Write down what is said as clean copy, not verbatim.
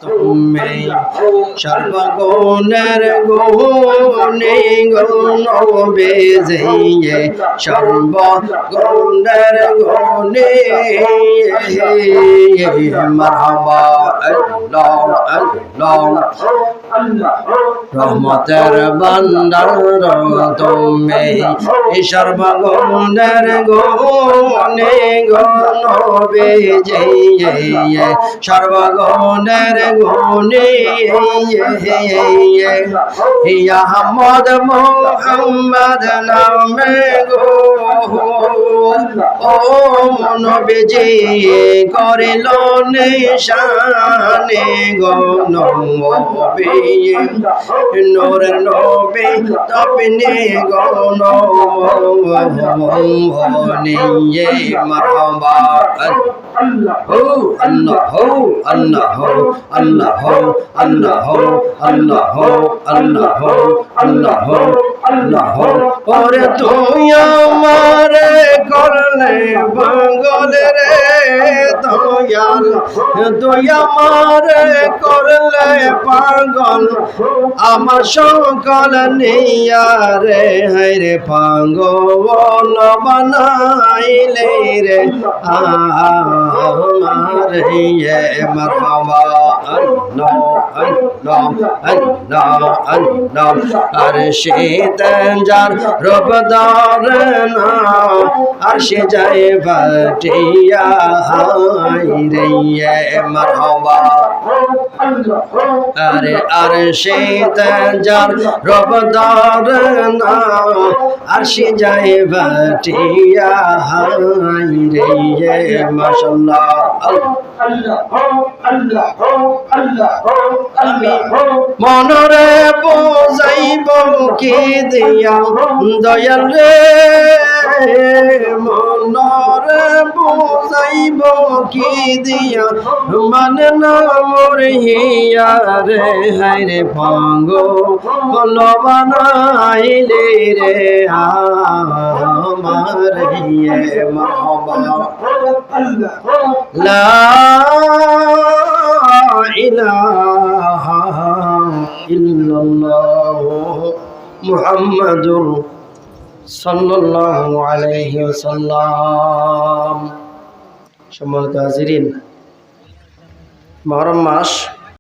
তুমি সর্বগুণের গুণী গুণবে যে সর্বগুণের গুণী মারহাবা আল্লাহ আল্লাহ রহমতের বান্দার তুমি সর্বগুণের গুণী গুণবে যে সর্বগুণের গুণী আহমদ মোহাম্মদ নামে গো ও নবীজি করিল নিশানে গো নবী নূরের নবী তপনে গো নবী মারহাবা আল্লাহ আল্লাহ আল্লাহ আল্লাহ আল্লাহ আল্লাহ আল্লাহ আল্লাহ আল্লাহ ওরে তুই আমার করলে পাগল রে দয়াল তুই আমার করলে পাগল আমার সকল নিয়ারে হায়রে পাগল বানাইলে রে আমার ইয়ে মারহাবা আল্লাহ আল্লাহ আল্লাহ আল্লাহ আর শীতন যার রবদার না আর সে যায় বাটিয়া হায়রে ইয়ে মারহাবা আরে আর শীতন যার রবদার না আর সে যায় বাটিয়া হায়রে ইয়ে মাশাআল্লাহ মনরে বোঝাইব কি দিয়া দয়াল রে মনরে বোঝাইব কি দিয়া মানে না মোর হিয়া রে হায়রে ভাঙ্গ বানাইলে রে আমার হিয়ে মারহাবা লা ইলাহা ইল্লাল্লাহ মুহাম্মাদুর সাল্লাল্লাহু আলাইহি ওয়াসাল্লাম। সম্মানিত হাজিরিন, মুহররম মাস